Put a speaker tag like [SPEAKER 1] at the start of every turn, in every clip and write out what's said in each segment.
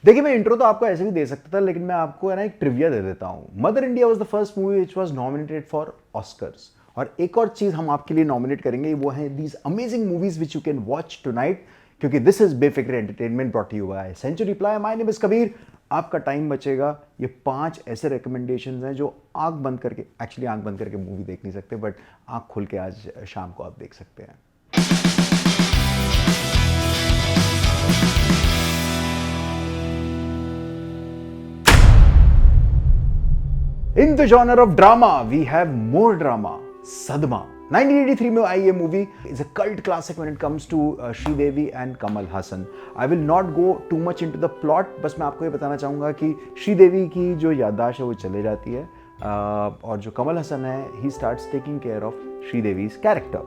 [SPEAKER 1] देखिए मैं इंट्रो तो आपको ऐसे भी दे सकता था, लेकिन मैं आपको है ना एक ट्रिविया दे देता हूँ। Mother India was the first movie which was nominated for Oscars. और एक और चीज हम आपके लिए नॉमिनेट करेंगे, वो है these amazing movies which you can watch tonight, क्योंकि this is Befikr entertainment brought you by Century Ply. My name is Kabir. आपका टाइम बचेगा। ये 5 ऐसे रिकमेंडेशंस हैं जो आंख बंद करके, एक्चुअली आंख बंद करके मूवी देख नहीं सकते, बट आंख खुल के आज शाम को आप देख सकते हैं। In the genre of drama, we have more drama. Sadma. 1983 में आई ये movie is a cult classic when it comes to Sridevi and Kamal Haasan. I will not go too much into the plot. बस मैं आपको ये बताना चाहूँगा कि श्रीदेवी की जो याददाश्त है वो चले जाती है, और जो कमल हसन है he starts taking care of श्रीदेवी's character.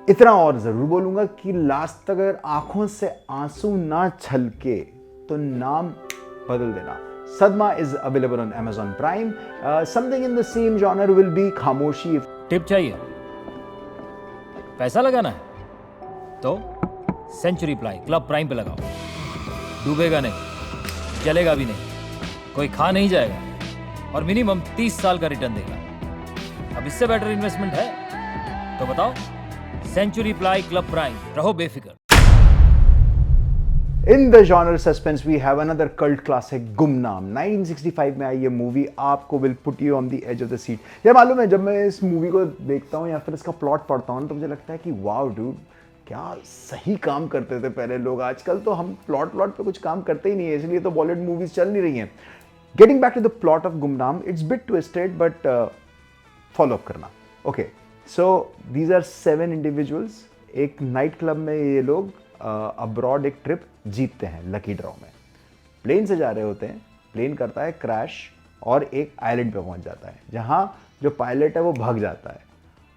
[SPEAKER 1] इतना और ज़रूर बोलूँगा कि लास्ट तक अगर आंखों से आंसू ना छलके तो नाम बदल देना। Sadma is available on Amazon Prime. Something in the same genre will be Khamoshi.
[SPEAKER 2] Tip चाहिए? पैसा लगाना है तो सेंचुरी प्लाई क्लब प्राइम पे लगाओ। डूबेगा नहीं, जलेगा भी नहीं, कोई खा नहीं जाएगा और मिनिमम 30 साल का रिटर्न देगा। अब इससे बेटर इन्वेस्टमेंट है तो बताओ। सेंचुरी प्लाई क्लब प्राइम, रहो बेफिक्र।
[SPEAKER 1] In the genre suspense, we have another cult classic, गुमनाम। 1965 में आई ये मूवी आपको will put you on the edge of the seat। यार मालूम है, जब मैं इस मूवी को देखता हूँ या फिर इसका प्लॉट पढ़ता हूँ तो मुझे लगता है कि वाओ डूड, क्या सही काम करते थे पहले लोग। आजकल तो हम प्लॉट पे कुछ काम करते ही नहीं है, इसलिए तो बॉलीवुड मूवीज चल नहीं रही हैं। Getting back to the plot of Gumnaam, it's bit twisted but follow up करना। Okay, so these are 7 individuals. एक नाइट क्लब में ये लोग अब्रॉड एक ट्रिप जीतते हैं लकी ड्रॉ में। प्लेन से जा रहे होते हैं, प्लेन करता है क्रैश और एक आइलैंड पे पहुंच जाता है जहां जो पायलट है वो भाग जाता है,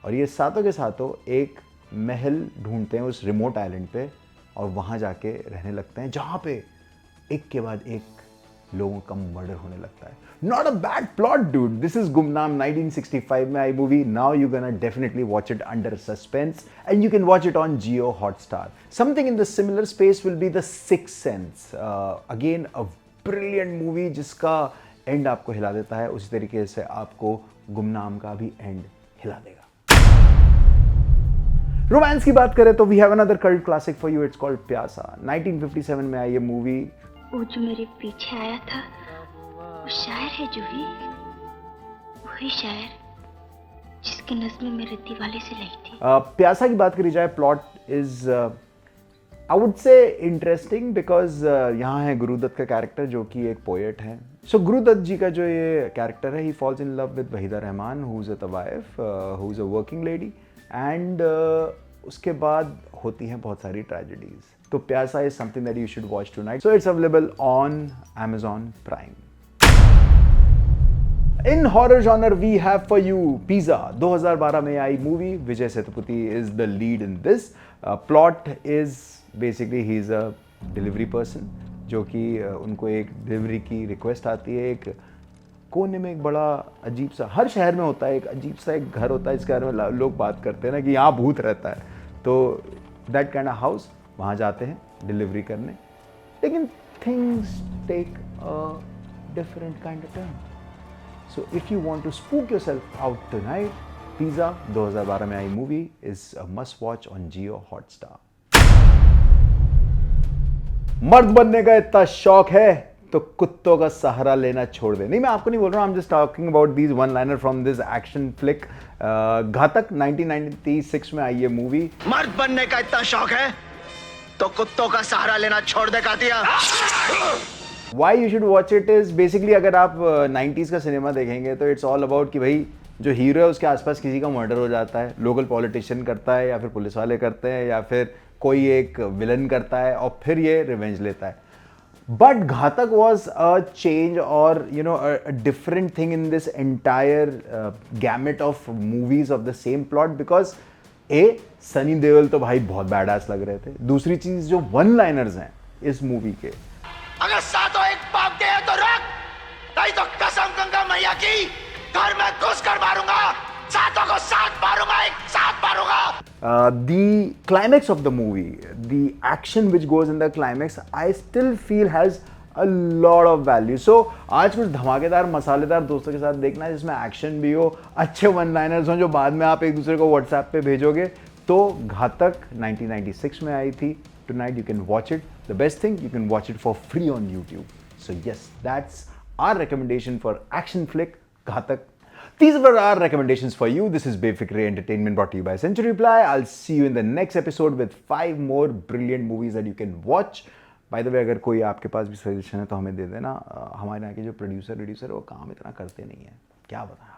[SPEAKER 1] और ये सातों के सातों एक महल ढूंढते हैं उस रिमोट आइलैंड पे और वहां जाके रहने लगते हैं जहां पे एक के बाद एक लोगों का मर्डर होने लगता है। Not a bad plot dude. This is Gumnaam, 1965 में आई movie. Now you can definitely watch it under suspense and you can watch it on Jio Hotstar. Something in the similar space will be the Sixth Sense. Again a brilliant movie जिसका end आपको हिला देता है, उसी तरीके से आपको गुमनाम का भी एंड हिला देगा। रोमांस की बात करें तो we have another cult classic for you, it's called Pyaasa. 1957 में आई ये मूवी।
[SPEAKER 3] वो जो मेरे पीछे आया था वो शायर है जूही, वही शायर जिसकी नज़्में मेरे दिवाले से लगी थी।
[SPEAKER 1] प्यासा की बात करी जाए, plot is I would say interesting because यहाँ है गुरुदत्त का कैरेक्टर जो कि एक पोएट है। सो गुरुदत्त जी का जो ये कैरेक्टर है, he falls in love with Waheeda Rehman who is a तवाइफ, who is a working lady, and उसके बाद होती हैं बहुत सारी ट्रेजेडीज। तो Pyaasa is something that you should watch tonight. So it's available on Amazon Prime. In horror genre we have for you Pizza, 2012 में आई movie. Vijay Sethupathi is the lead in this. Plot is basically he is a delivery person जो कि उनको एक delivery की request आती है। एक कोने में एक बड़ा अजीब सा, हर शहर में होता है एक अजीब सा एक घर होता है जिसके बारे में लोग बात करते हैं ना कि यहाँ भूत रहता है। तो दैट काइंड ऑफ हाउस, वहाँ जाते हैं डिलीवरी करने, लेकिन things take a different kind of turn. So if you want to spook yourself out tonight, Pizza 2012 में आई movie is a must watch on Jio Hotstar. मर्द बनने का इतना शौक है तो कुत्तों का सहारा लेना छोड़ दे। नहीं, मैं आपको नहीं बोल रहा हूँ, I'm just talking about these one liner from this action flick. घातक 1996 में आई ये मूवी।
[SPEAKER 4] मर्द बनने का इतना शौक है तो कुत्तों का सहारा लेना छोड़ दे Katya.
[SPEAKER 1] Why you should watch it is basically अगर आप 90s का सिनेमा देखेंगे तो इट्स ऑल अबाउट कि भाई जो हीरो है उसके आसपास किसी का मर्डर हो जाता है, लोकल पॉलिटिशियन करता है या फिर पुलिस वाले करते हैं या फिर कोई एक विलन करता है और फिर ये रिवेंज लेता है। बट घातक वॉज अ चेंज और you know a different thing in this entire gamete of movies of the same plot because Sunny Deol तो भाई बहुत बैडास लग रहे थे। दूसरी चीज जो वन लाइनर्स हैं इस मूवी के,
[SPEAKER 4] अगर सातों एक पापते हैं तो रख, नहीं तो कसम गंगा मैया की घर में घुस कर मारूंगा, सातों को साथ मारूंगा, एक साथ मारूंगा।
[SPEAKER 1] The climax of the movie, the action which goes in the climax, I still feel has a lot of value. So आज कुछ धमाकेदार मसालेदार दोस्तों के साथ देखना है जिसमें एक्शन भी हो, अच्छे वन लाइनर्स हों जो बाद में आप एक दूसरे को व्हाट्सएप पे भेजोगे। तो घातक 1996 में आई थी। Tonight you can watch it. The best thing, you can watch it for free on YouTube. So yes, that's our recommendation for action flick Ghatak. These were our recommendations for you. This is Befikre Entertainment brought to you by Century Ply. I'll see you in the next episode with 5 more brilliant movies that you can watch. By the way, अगर कोई आपके पास भी suggestion है तो हमें दे देना। हमारे यहाँ के जो प्रोड्यूसर वो काम इतना करते नहीं है, क्या बताएं।